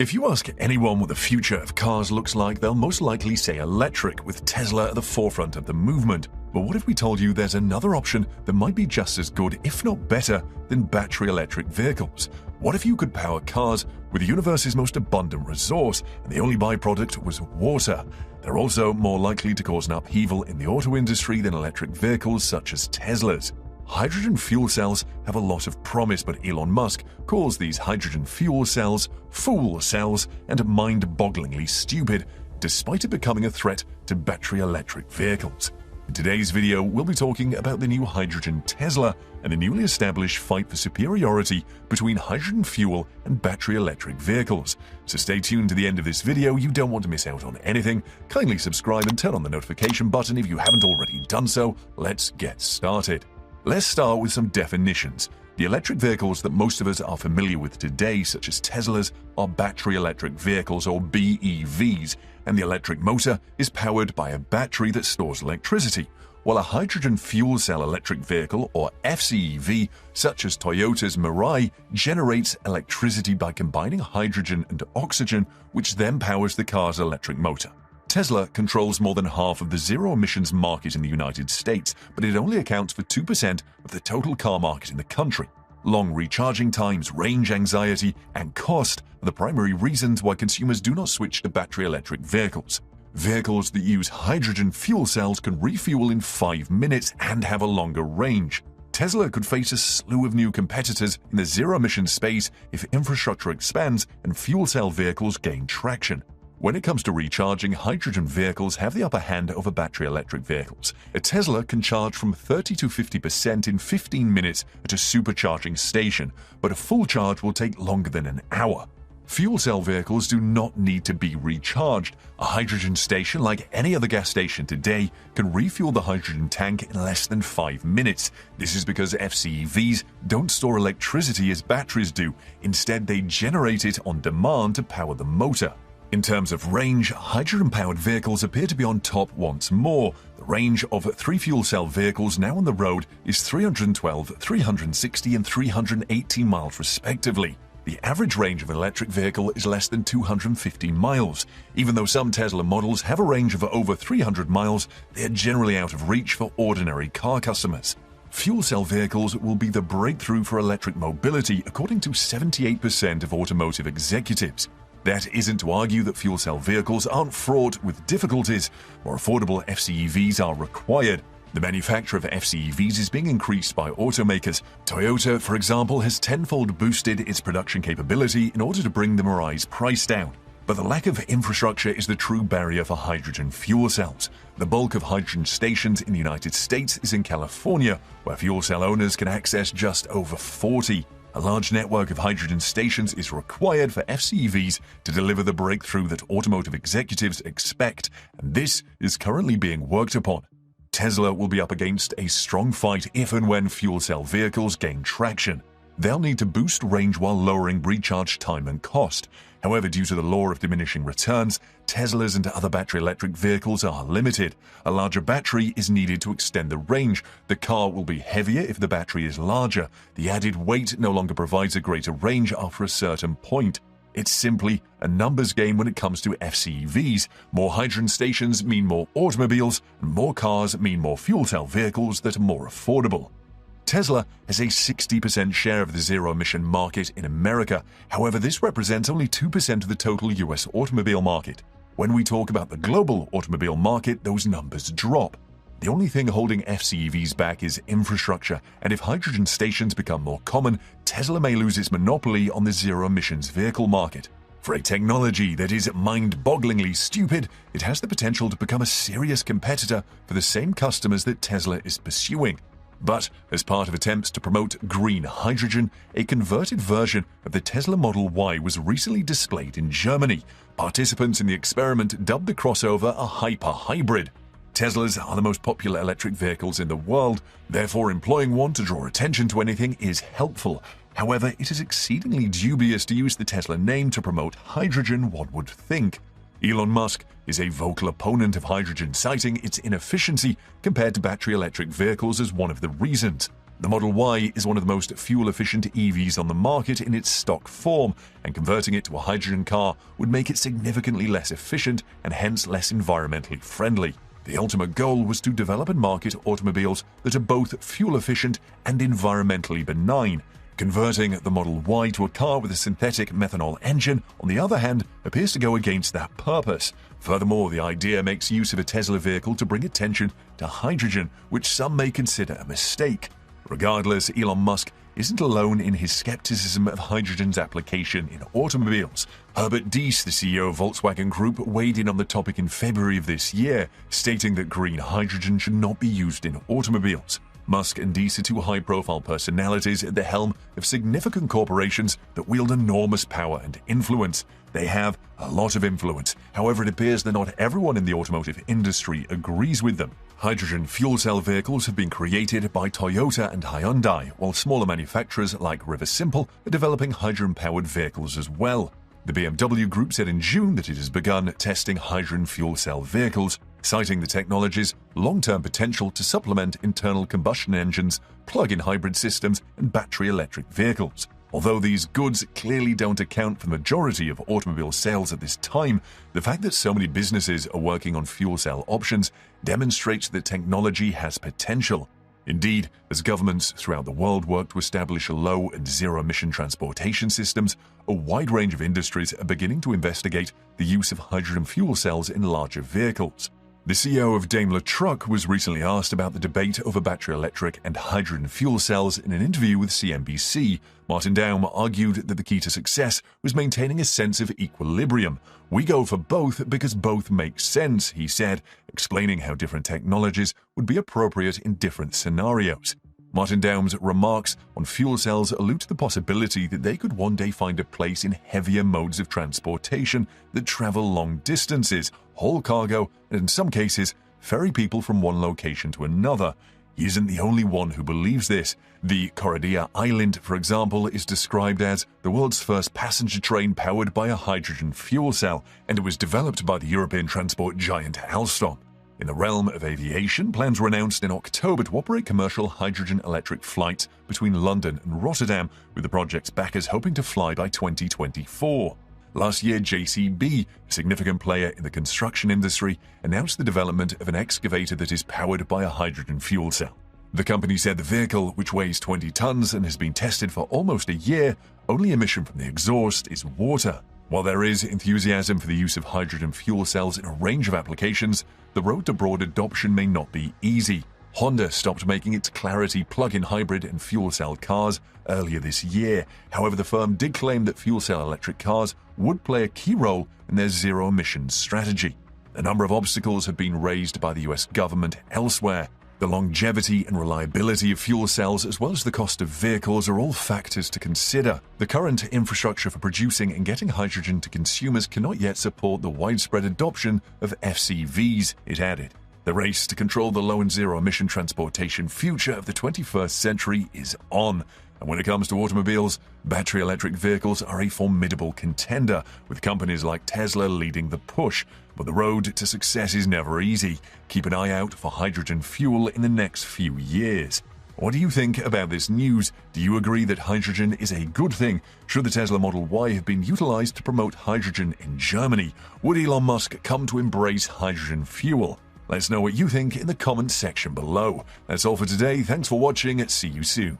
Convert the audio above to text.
If you ask anyone what the future of cars looks like, they'll most likely say electric, with Tesla at the forefront of the movement. But what if we told you there's another option that might be just as good, if not better, than battery electric vehicles? What if you could power cars with the universe's most abundant resource, and the only byproduct was water? They're also more likely to cause an upheaval in the auto industry than electric vehicles such as Tesla's. Hydrogen fuel cells have a lot of promise, but Elon Musk calls these hydrogen fuel cells fool cells and mind-bogglingly stupid, despite it becoming a threat to battery electric vehicles. In today's video, we'll be talking about the new hydrogen Tesla and the newly established fight for superiority between hydrogen fuel and battery electric vehicles. So stay tuned to the end of this video, you don't want to miss out on anything. Kindly subscribe and turn on the notification button if you haven't already done so. Let's get started. Let's start with some definitions. The electric vehicles that most of us are familiar with today, such as Teslas, are battery electric vehicles, or BEVs, and the electric motor is powered by a battery that stores electricity, while a hydrogen fuel cell electric vehicle, or FCEV, such as Toyota's Mirai, generates electricity by combining hydrogen and oxygen, which then powers the car's electric motor. Tesla controls more than half of the zero-emissions market in the United States, but it only accounts for 2% of the total car market in the country. Long recharging times, range anxiety, and cost are the primary reasons why consumers do not switch to battery electric vehicles. Vehicles that use hydrogen fuel cells can refuel in 5 minutes and have a longer range. Tesla could face a slew of new competitors in the zero-emission space if infrastructure expands and fuel cell vehicles gain traction. When it comes to recharging, hydrogen vehicles have the upper hand over battery electric vehicles. A Tesla can charge from 30 to 50% in 15 minutes at a supercharging station, but a full charge will take longer than an hour. Fuel cell vehicles do not need to be recharged. A hydrogen station, like any other gas station today, can refuel the hydrogen tank in less than 5 minutes. This is because FCEVs don't store electricity as batteries do. Instead, they generate it on demand to power the motor. In terms of range, hydrogen-powered vehicles appear to be on top once more. The range of 3 fuel cell vehicles now on the road is 312, 360, and 318 miles respectively. The average range of an electric vehicle is less than 250 miles. Even though some Tesla models have a range of over 300 miles, they are generally out of reach for ordinary car customers. Fuel cell vehicles will be the breakthrough for electric mobility, according to 78% of automotive executives. That isn't to argue that fuel cell vehicles aren't fraught with difficulties. More affordable FCEVs are required. The manufacture of FCEVs is being increased by automakers. Toyota, for example, has tenfold boosted its production capability in order to bring the Mirai's price down. But the lack of infrastructure is the true barrier for hydrogen fuel cells. The bulk of hydrogen stations in the United States is in California, where fuel cell owners can access just over 40. A large network of hydrogen stations is required for FCEVs to deliver the breakthrough that automotive executives expect, and this is currently being worked upon. Tesla will be up against a strong fight if and when fuel cell vehicles gain traction. They'll need to boost range while lowering recharge time and cost. However, due to the law of diminishing returns, Teslas and other battery electric vehicles are limited. A larger battery is needed to extend the range. The car will be heavier if the battery is larger. The added weight no longer provides a greater range after a certain point. It's simply a numbers game when it comes to FCEVs. More hydrogen stations mean more automobiles, and more cars mean more fuel cell vehicles that are more affordable. Tesla has a 60% share of the zero-emission market in America. However, this represents only 2% of the total US automobile market. When we talk about the global automobile market, those numbers drop. The only thing holding FCEVs back is infrastructure, and if hydrogen stations become more common, Tesla may lose its monopoly on the zero-emissions vehicle market. For a technology that is mind-bogglingly stupid, it has the potential to become a serious competitor for the same customers that Tesla is pursuing. But as part of attempts to promote green hydrogen, a converted version of the Tesla Model Y was recently displayed in Germany. Participants in the experiment dubbed the crossover a hyper-hybrid. Teslas are the most popular electric vehicles in the world, therefore employing one to draw attention to anything is helpful. However, it is exceedingly dubious to use the Tesla name to promote hydrogen, one would think. Elon Musk is a vocal opponent of hydrogen, citing its inefficiency compared to battery electric vehicles as one of the reasons. The Model Y is one of the most fuel-efficient EVs on the market in its stock form, and converting it to a hydrogen car would make it significantly less efficient and hence less environmentally friendly. The ultimate goal was to develop and market automobiles that are both fuel-efficient and environmentally benign. Converting the Model Y to a car with a synthetic methanol engine, on the other hand, appears to go against that purpose. Furthermore, the idea makes use of a Tesla vehicle to bring attention to hydrogen, which some may consider a mistake. Regardless, Elon Musk isn't alone in his skepticism of hydrogen's application in automobiles. Herbert Diess, the CEO of Volkswagen Group, weighed in on the topic in February of this year, stating that green hydrogen should not be used in automobiles. Musk and Diess are two high-profile personalities at the helm of significant corporations that wield enormous power and influence. They have a lot of influence. However, it appears that not everyone in the automotive industry agrees with them. Hydrogen fuel cell vehicles have been created by Toyota and Hyundai, while smaller manufacturers like River Simple are developing hydrogen-powered vehicles as well. The BMW Group said in June that it has begun testing hydrogen fuel cell vehicles, citing the technology's long-term potential to supplement internal combustion engines, plug-in hybrid systems, and battery electric vehicles. Although these goods clearly don't account for the majority of automobile sales at this time, the fact that so many businesses are working on fuel cell options demonstrates that technology has potential. Indeed, as governments throughout the world work to establish low and zero-emission transportation systems, a wide range of industries are beginning to investigate the use of hydrogen fuel cells in larger vehicles. The CEO of Daimler Truck was recently asked about the debate over battery electric and hydrogen fuel cells in an interview with CNBC. Martin Daum argued that the key to success was maintaining a sense of equilibrium. "We go for both because both make sense," he said, explaining how different technologies would be appropriate in different scenarios. Martin Daum's remarks on fuel cells allude to the possibility that they could one day find a place in heavier modes of transportation that travel long distances, haul cargo, and in some cases, ferry people from one location to another. He isn't the only one who believes this. The Corradia Island, for example, is described as the world's first passenger train powered by a hydrogen fuel cell, and it was developed by the European transport giant Alstom. In the realm of aviation, plans were announced in October to operate commercial hydrogen-electric flights between London and Rotterdam, with the project's backers hoping to fly by 2024. Last year, JCB, a significant player in the construction industry, announced the development of an excavator that is powered by a hydrogen fuel cell. The company said the vehicle, which weighs 20 tons and has been tested for almost a year, only emission from the exhaust is water. While there is enthusiasm for the use of hydrogen fuel cells in a range of applications, the road to broad adoption may not be easy. Honda stopped making its Clarity plug-in hybrid and fuel cell cars earlier this year. However, the firm did claim that fuel cell electric cars would play a key role in their zero-emissions strategy. A number of obstacles have been raised by the US government elsewhere. The longevity and reliability of fuel cells, as well as the cost of vehicles, are all factors to consider. The current infrastructure for producing and getting hydrogen to consumers cannot yet support the widespread adoption of FCVs, it added. The race to control the low and zero-emission transportation future of the 21st century is on. And when it comes to automobiles, battery electric vehicles are a formidable contender, with companies like Tesla leading the push. But the road to success is never easy. Keep an eye out for hydrogen fuel in the next few years. What do you think about this news? Do you agree that hydrogen is a good thing? Should the Tesla Model Y have been utilized to promote hydrogen in Germany? Would Elon Musk come to embrace hydrogen fuel? Let us know what you think in the comments section below. That's all for today. Thanks for watching. See you soon.